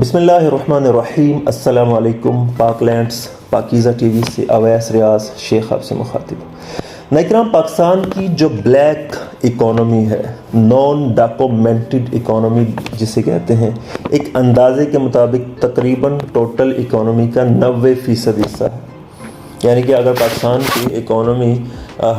بسم اللہ الرحمن الرحیم۔ السلام علیکم۔ پاک لینڈز پاکیزہ ٹی وی سے اویس ریاض شیخ آپ سے مخاطب۔ ناظرین، پاکستان کی جو بلیک اکانومی ہے، نان ڈاکومنٹڈ اکانومی جسے کہتے ہیں، ایک اندازے کے مطابق تقریباً ٹوٹل اکانومی کا 90% حصہ ہے۔ یعنی کہ اگر پاکستان کی اکانومی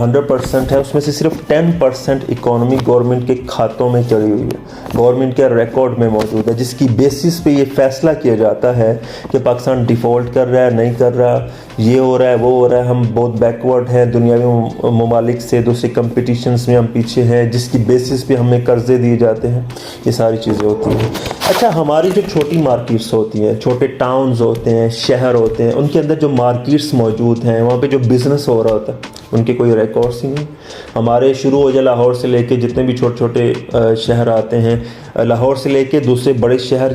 100% ہے، اس میں سے صرف 10% اکانومی گورنمنٹ کے کھاتوں میں چڑھی ہوئی ہے، گورنمنٹ کے ریکارڈ میں موجود ہے، جس کی بیسس پہ یہ فیصلہ کیا جاتا ہے کہ پاکستان ڈیفالٹ کر رہا ہے، نہیں کر رہا، یہ ہو رہا ہے، وہ ہو رہا ہے، ہم بہت بیکورڈ ہیں دنیاوی ممالک سے، دوسرے کمپٹیشنز میں ہم پیچھے ہیں، جس کی بیسس پہ ہمیں قرضے دیے جاتے ہیں، یہ ساری چیزیں ہوتی ہیں۔ اچھا، ہماری جو چھوٹی مارکیٹس ہوتی ہیں، چھوٹے ٹاؤنز ہوتے ہیں، شہر ہوتے ہیں، ان کے اندر جو مارکیٹس موجود ہیں، وہاں پہ جو بزنس ہو رہا ہوتا ہے، ان کے کوئی ریکارڈس ہی نہیں۔ ہمارے شروع ہو جائے لاہور سے لے کے جتنے بھی چھوٹے چھوٹے شہر آتے ہیں، لاہور سے لے کے دوسرے بڑے شہر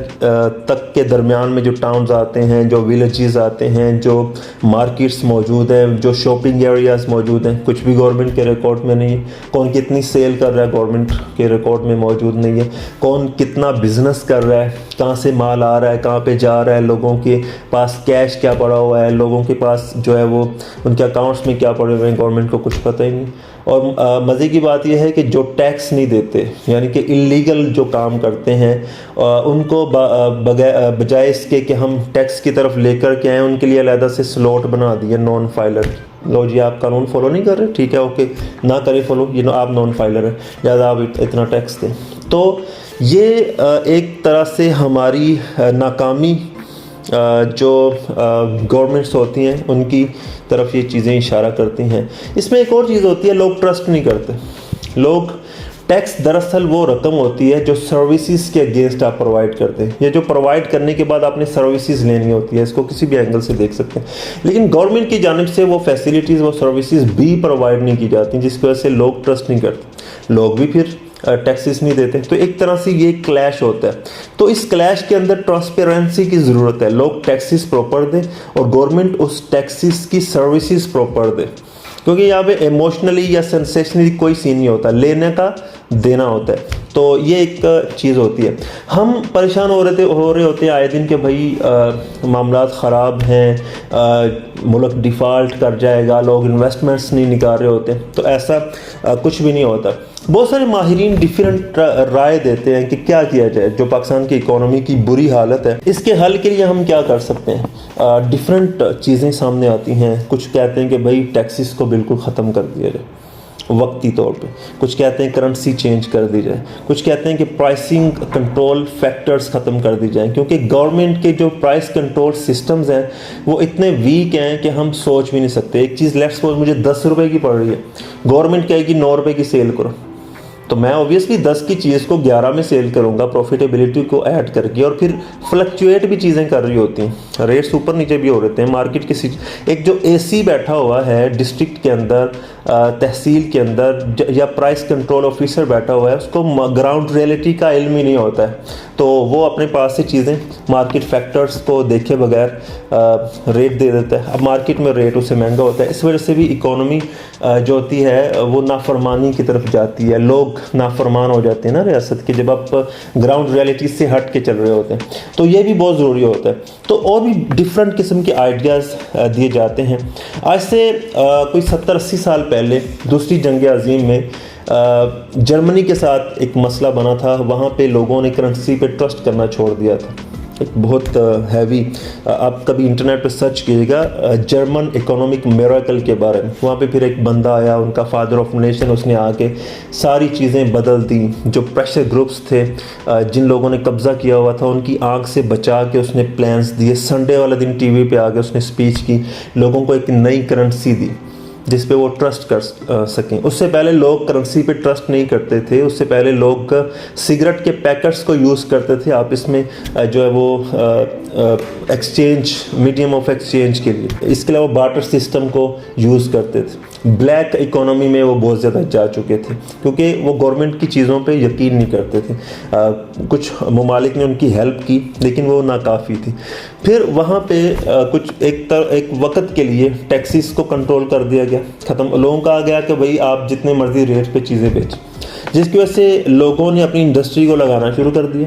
تک کے درمیان میں جو ٹاؤنز آتے ہیں، جو ولیجز آتے ہیں، جو مارکیٹس موجود ہیں، جو شاپنگ ایریاز موجود ہیں، کچھ بھی گورنمنٹ کے ریکارڈ میں نہیں ہے۔ کون کتنی سیل کر رہا ہے گورنمنٹ کے ریکارڈ میں موجود نہیں ہے۔ کون کتنا بزنس کر رہا ہے، کہاں سے مال آ رہا ہے، کہاں پہ جا رہا ہے، لوگوں کے پاس کیش کیا پڑا ہوا ہے، لوگوں کے پاس جو ہے وہ ان کے اکاؤنٹس میں کیا پڑے ہوئے ہیں، گورنمنٹ کو کچھ پتہ ہی نہیں۔ اور مزے کی بات یہ ہے کہ جو ٹیکس نہیں دیتے، یعنی کہ اللیگل جو کام کرتے ہیں، ان کو بجائے اس کے کہ ہم ٹیکس کی طرف لے کر کے آئیں، ان کے لیے علیحدہ سے سلوٹ بنا دیا نان فائلر۔ لو جی، آپ قانون فالو نہیں کر رہے، ٹھیک ہے، اوکے، نہ کریں فالو، یہ آپ نان فائلر ہیں، لہٰذا آپ اتنا ٹیکس دیں۔ تو یہ ایک طرح سے ہماری ناکامی جو گورنمنٹس ہوتی ہیں ان کی طرف یہ چیزیں اشارہ کرتی ہیں۔ اس میں ایک اور چیز ہوتی ہے، لوگ ٹرسٹ نہیں کرتے۔ لوگ ٹیکس دراصل وہ رقم ہوتی ہے جو سروسز کے اگینسٹ آپ پرووائڈ کرتے ہیں، یا جو پرووائڈ کرنے کے بعد آپ نے سروسز لینی ہوتی ہے، اس کو کسی بھی اینگل سے دیکھ سکتے ہیں۔ لیکن گورنمنٹ کی جانب سے وہ فیسلٹیز، وہ سروسز بھی پرووائڈ نہیں کی جاتی، جس کی وجہ سے لوگ ٹرسٹ نہیں کرتے، لوگ بھی پھر ٹیکسز نہیں دیتے۔ تو ایک طرح سے یہ کلیش ہوتا ہے۔ تو اس کلیش کے اندر ٹرانسپیرنسی کی ضرورت ہے، لوگ ٹیکسز پراپر دیں اور گورنمنٹ اس ٹیکسز کی سروسز پراپر دے، کیونکہ یہاں پہ ایموشنلی یا سینسیشنلی کوئی سین نہیں ہوتا، لینے کا دینا ہوتا ہے۔ تو یہ ایک چیز ہوتی ہے۔ ہم پریشان ہو رہے ہوتے ہیں آئے دن کہ بھائی معاملات خراب ہیں، ملک ڈیفالٹ کر جائے گا، لوگ انویسٹمنٹس نہیں نکال رہے ہوتے، تو ایسا کچھ بھی نہیں ہوتا۔ بہت سارے ماہرین ڈیفرنٹ رائے دیتے ہیں کہ کیا کیا جائے، جو پاکستان کی اکانومی کی بری حالت ہے، اس کے حل کے لیے ہم کیا کر سکتے ہیں۔ ڈیفرنٹ چیزیں سامنے آتی ہیں۔ کچھ کہتے ہیں کہ بھائی ٹیکسز کو بالکل ختم کر دیا جائے وقتی طور پہ، کچھ کہتے ہیں کرنسی چینج کر دی جائے، کچھ کہتے ہیں کہ پرائسنگ کنٹرول فیکٹرز ختم کر دی جائیں، کیونکہ گورنمنٹ کے جو پرائس کنٹرول سسٹمز ہیں وہ اتنے ویک ہیں کہ ہم سوچ بھی نہیں سکتے۔ ایک چیز لیٹس سپوز مجھے 10 روپے کی پڑ رہی ہے، گورنمنٹ کہے گی 9 روپے کی سیل کرو، تو میں اوبیسلی 10 کی چیز کو 11 میں سیل کروں گا، پروفیٹیبلٹی کو ایڈ کر کے، اور پھر فلکچویٹ بھی چیزیں کر رہی ہوتی ہیں، ریٹس اوپر نیچے بھی ہو رہتے ہیں مارکیٹ کسی۔ ایک جو اے سی بیٹھا ہوا ہے ڈسٹرکٹ کے اندر، تحصیل کے اندر، یا پرائس کنٹرول آفیسر بیٹھا ہوا ہے، اس کو گراؤنڈ ریئلٹی کا علم ہی نہیں ہوتا ہے، تو وہ اپنے پاس سے چیزیں مارکیٹ فیکٹرز کو دیکھے بغیر ریٹ دے دیتا ہے۔ اب مارکیٹ میں ریٹ اسے مہنگا ہوتا ہے، اس وجہ سے بھی اکانومی جو ہوتی ہے وہ نافرمانی کی طرف جاتی ہے، لوگ نافرمان ہو جاتے ہیں نا ریاست کے، جب آپ گراؤنڈ ریئلٹی سے ہٹ کے چل رہے ہوتے ہیں، تو یہ بھی بہت ضروری ہوتا ہے۔ تو اور بھی ڈفرینٹ قسم کے آئیڈیاز دیے جاتے ہیں۔ آج سے کوئی 70-80 سال پہلے دوسری جنگ عظیم میں جرمنی کے ساتھ ایک مسئلہ بنا تھا، وہاں پہ لوگوں نے کرنسی پہ ٹرسٹ کرنا چھوڑ دیا تھا۔ ایک بہت ہیوی، آپ کبھی انٹرنیٹ پہ سرچ کیجیے گا جرمن اکنامک میراکل کے بارے میں، وہاں پہ پھر ایک بندہ آیا، ان کا فادر آف نیشن، اس نے آ کے ساری چیزیں بدل دی۔ جو پریشر گروپس تھے، جن لوگوں نے قبضہ کیا ہوا تھا، ان کی آنکھ سے بچا کے اس نے پلانس دیے۔ سنڈے والا دن ٹی وی پہ آ کے اس نے اسپیچ کی، لوگوں کو ایک نئی کرنسی دی جس پہ وہ ٹرسٹ کر سکیں۔ اس سے پہلے لوگ کرنسی پہ ٹرسٹ نہیں کرتے تھے، اس سے پہلے لوگ سگریٹ کے پیکٹس کو یوز کرتے تھے آپس میں، جو ہے وہ ایکسچینج، میڈیم آف ایکسچینج کے لیے۔ اس کے علاوہ بارٹر سسٹم کو یوز کرتے تھے۔ بلیک اکانومی میں وہ بہت زیادہ جا چکے تھے، کیونکہ وہ گورنمنٹ کی چیزوں پہ یقین نہیں کرتے تھے۔ کچھ ممالک نے ان کی ہیلپ کی، لیکن وہ ناکافی تھی۔ پھر وہاں پہ کچھ ایک وقت کے لیے ٹیکسز کو کنٹرول کر دیا گیا، ختم، لوگوں کا آ گیا کہ بھائی آپ جتنے مرضی ریٹ پہ چیزیں بیچیں، جس کی وجہ سے لوگوں نے اپنی انڈسٹری کو لگانا شروع کر دیا۔